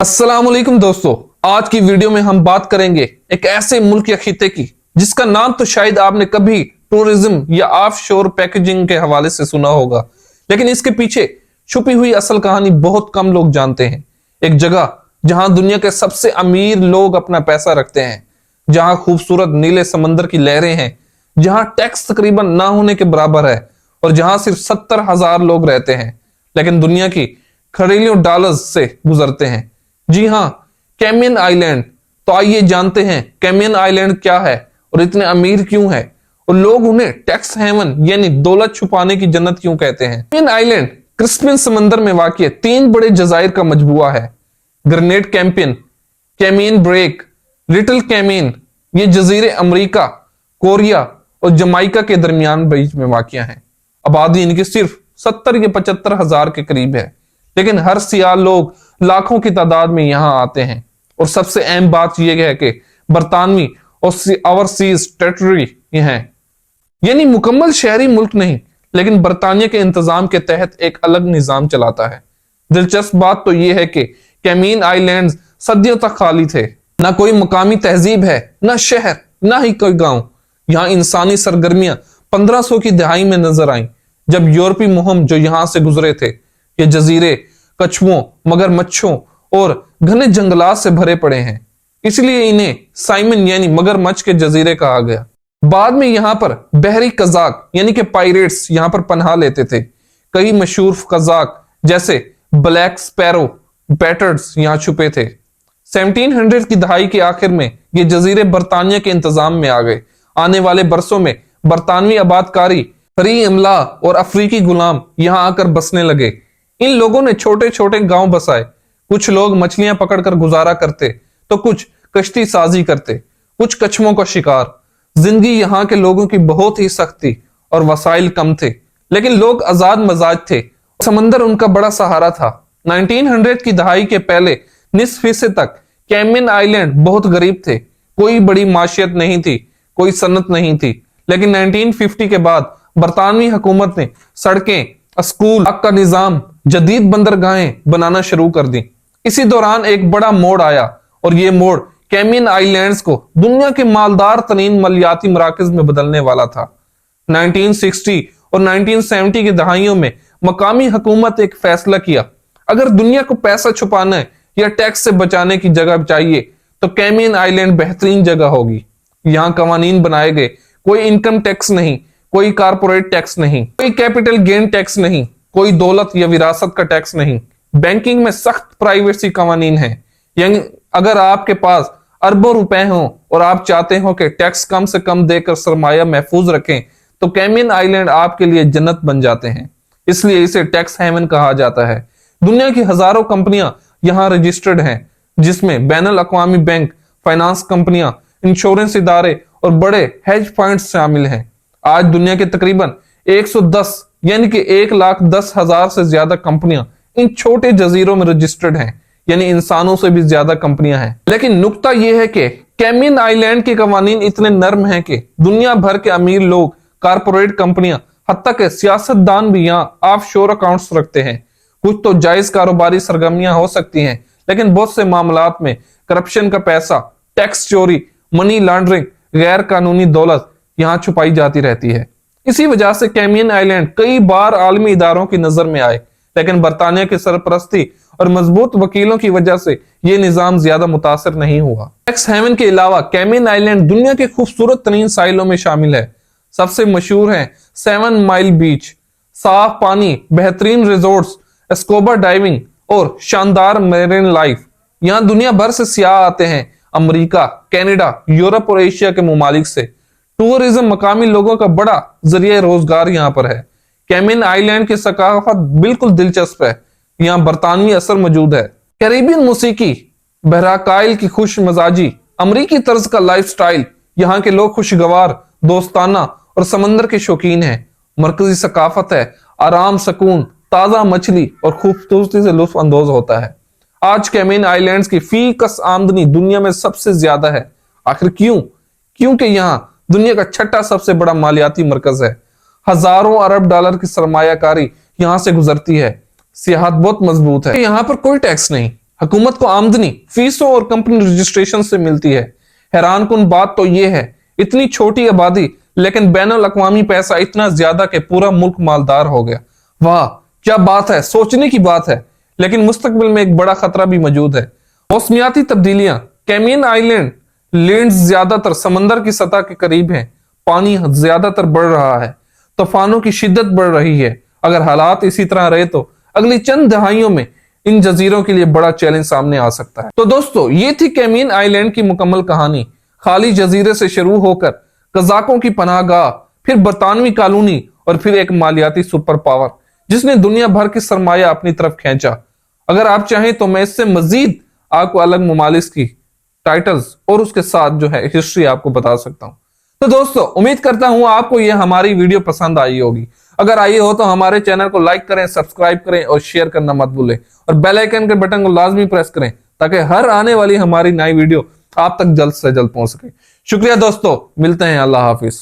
अस्सलाम वालेकुम दोस्तों, आज की वीडियो में हम बात करेंगे एक ऐसे मुल्क या खिते की जिसका नाम तो शायद आपने कभी टूरिज्म या ऑफशोर पैकेजिंग के हवाले से सुना होगा, लेकिन इसके पीछे छुपी हुई असल कहानी बहुत कम लोग जानते हैं। एक जगह जहां दुनिया के सबसे अमीर लोग अपना पैसा रखते हैं, जहां खूबसूरत नीले समंदर की लहरें हैं, जहां टैक्स तकरीबन ना होने के बराबर है और जहां सिर्फ 70,000 लोग रहते हैं लेकिन दुनिया की खरीलियों डॉलर्स से गुजरते हैं। जी हाँ, कैमियन आइलैंड। तो आइए जानते हैं कैमियन आइलैंड क्या है और इतने अमीर क्यों है और लोग उन्हें टैक्स हेवन यानी दौलत छुपाने की जन्नत क्यों कहते हैं। कैमियन आइलैंड क्रिस्पियन समंदर में वाक़ 3 बड़े जजायर का मजबूआ है। Grand Cayman, Cayman Brac, little Cayman. ये जजीरे अमेरिका, कोरिया और जमाइका के दरमियान बीच में वाक़िया हैं। आबादी इनकी सिर्फ 70 या 75 हजार के करीब है, लेकिन हर सियाल लोग लाखों की तादाद में यहाँ आते हैं। और सबसे अहम बात यह है कि बरतानवी और ओवरसीज टेरिटरी है, यानी मुकम्मल शहरी मुल्क नहीं, लेकिन बरतानिया के इंतजाम के तहत एक अलग निजाम चलाता है। दिलचस्प बात तो यह है कि कैमियन आइलैंड्स सदियों तक खाली थे। ना कोई मकामी तहजीब है, ना शहर, ना ही कोई गांव। यहाँ इंसानी सरगर्मियां 1500 की दहाई में नजर आई, जब यूरोपीय मुहिम जो यहाँ से गुजरे थे। ये जजीरे कछुओं, मगरमच्छों और घने जंगलात से भरे पड़े हैं, इसलिए इन्हें साइमन यानी मगरमच्छ के जजीरे कहा गया। बाद में यहाँ पर बहरी कजाक यानी कि पायरेट्स यहाँ पर पनाह लेते थे। कई मशहूर कजाक जैसे ब्लैक स्पैरो बैटर्स यहाँ छुपे थे। 1700 की दहाई के आखिर में ये जजीरे बरतानिया के इंतजाम में आ गए। आने वाले बरसों में बरतानवी आबादकारी, फरी इमला और अफ्रीकी गुलाम यहाँ आकर बसने लगे। इन लोगों ने छोटे छोटे गांव बसाए। कुछ लोग मछलियां पकड़कर गुजारा करते तो कुछ कश्ती साजी करते, कुछ कछुओं का शिकार। जिंदगी यहाँ के लोगों की बहुत ही सख्त थी और वसाइल कम थे, लेकिन लोग आजाद मजाज थे। समंदर उनका बड़ा सहारा था। 1900 की दहाई के पहले निस्फ हिस्से तक कैमियन आइलैंड बहुत गरीब थे। कोई बड़ी माशियत नहीं थी, कोई सनत नहीं थी। लेकिन 1950 के बाद बरतानवी हुकूमत ने सड़कें, स्कूल का निजाम, जदीद बंदरगाहें बनाना शुरू कर दी। इसी दौरान एक बड़ा मोड़ आया और ये मोड़ कैमियन आइलैंड्स को दुनिया के मालदार तरीन मलियाती मराकज में बदलने वाला था। 1960 और 1970 की दहाइयों में मकामी हुकूमत एक फैसला किया, अगर दुनिया को पैसा छुपाना है या टैक्स से बचाने की जगह चाहिए तो कैमियन आइलैंड बेहतरीन जगह होगी। यहाँ कवानीन बनाए गए, कोई इनकम टैक्स नहीं, कोई कारपोरेट टैक्स नहीं, कोई कैपिटल गेन टैक्स नहीं, कोई दौलत या विरासत का टैक्स नहीं। बैंकिंग में सख्त प्राइवेसी कवानीन है, यानी अगर आपके पास अरबों रुपए हो और आप चाहते हो कि टैक्स कम से कम देकर सरमाया महफूज रखें, तो कैमियन आइलैंड आपके लिए जन्नत बन जाते हैं। इसलिए इसे टैक्स हेवन कहा जाता है। दुनिया की हजारों कंपनियां यहाँ रजिस्टर्ड हैं, जिसमें बैनुल अक़वामी बैंक, फाइनेंस कंपनियां, इंश्योरेंस इदारे और बड़े हेज फंड्स शामिल हैं। आज दुनिया के तकरीबन 110 यानी कि 1,10,000 से ज्यादा कंपनियां इन छोटे जजीरों में रजिस्टर्ड हैं, यानी इंसानों से भी ज्यादा कंपनियां हैं। लेकिन नुक्ता यह है कि कैमियन आइलैंड के कवानीन इतने नर्म हैं कि दुनिया भर के अमीर लोग, कारपोरेट कंपनियां, हत्ता के सियासतदान भी यहाँ ऑफशोर अकाउंट्स रखते हैं। कुछ तो जायज कारोबारी सरगर्मियां हो सकती हैं, लेकिन बहुत से मामलात में करप्शन का पैसा, टैक्स चोरी, मनी लॉन्ड्रिंग, गैर कानूनी दौलत यहाँ छुपाई जाती रहती है। इसी वजह से कैमियन आइलैंड कई बार आलमी इदारों की नजर में आए, लेकिन बरतानिया की सरपरस्ती और मजबूत वकीलों की वजह से यह निजाम ज्यादा मुतासिर नहीं हुआ। टैक्स हेवन के अलावा कैमियन आइलैंड दुनिया के खूबसूरत तरीन साहिलों में शामिल है। सबसे मशहूर है 7 माइल बीच, साफ पानी, बेहतरीन रिजोर्ट्स, स्कूबा डाइविंग और शानदार मेरीन लाइफ। यहाँ दुनिया भर से सियाह आते हैं, अमेरिका, कनाडा, यूरोप और एशिया के मुमालिक से। टूरिज्म मकामी लोगों का बड़ा जरिया रोजगार यहाँ पर है। कैमियन आइलैंड की सकाफत बिल्कुल दिलचस्प है। यहाँ बरतानवी असर मौजूद है। कैरिबियन मौसीकी, बहराकाइल की खुश मजाजी, अमरीकी तर्ज का लाइफ स्टाइल। यहाँ के लोग खुशगवार, दोस्ताना और समंदर के शौकीन हैं। मरकजी सकाफत है, आराम, सुकून, ताजा मछली और खूबसूरती से लुत्फ अंदोज होता है। आज कैमियन आइलैंड्स की फी कस आमदनी दुनिया में सबसे ज्यादा है। आखिर क्यों? क्योंकि यहाँ दुनिया का छठा सबसे बड़ा मालियाती मरकज है। हजारों अरब डॉलर की सरमायाकारी यहाँ से गुजरती है। सियाहत बहुत मजबूत है। यहाँ पर कोई टैक्स नहीं, हुकूमत को आमदनी फीसों और कंपनी रजिस्ट्रेशन से मिलती है। हैरान कुन बात तो यह है, इतनी छोटी आबादी लेकिन बैनुल अक़वामी पैसा इतना ज्यादा कि पूरा मुल्क मालदार हो गया। वाह क्या बात है, सोचने की बात है। लेकिन मुस्तकबिल में एक बड़ा खतरा भी मौजूद है। मौसमियाती तब्दीलियां, कैमियन आइलैंड लैंड ज्यादातर समंदर की सतह के करीब हैं, पानी ज्यादातर बढ़ रहा है, तूफानों की शिद्दत बढ़ रही है। अगर हालात इसी तरह रहे तो अगली चंद दहाइयों में इन जजीरों के लिए बड़ा चैलेंज सामने आ सकता है। तो दोस्तों ये थी कैमियन आइलैंड की मुकम्मल कहानी। खाली जजीरे से शुरू होकर कजाकों की पनाहगाह, फिर बरतानवी कॉलोनी और फिर एक मालियाती सुपर पावर जिसने दुनिया भर की सरमाया अपनी तरफ खींचा। अगर आप चाहें तो मैं इससे मजीद आपको अलग ममालिक की टाइटल्स और उसके साथ जो है हिस्ट्री आपको बता सकता हूं। तो दोस्तों उम्मीद करता हूं आपको ये हमारी वीडियो पसंद आई होगी। अगर आई हो तो हमारे चैनल को लाइक करें, सब्सक्राइब करें और शेयर करना मत भूलें, और बेल आइकन के बटन को लाजमी प्रेस करें ताकि हर आने वाली हमारी नई वीडियो आप तक जल्द से जल्द पहुंच सके। शुक्रिया दोस्तों, मिलते हैं, अल्लाह हाफिज।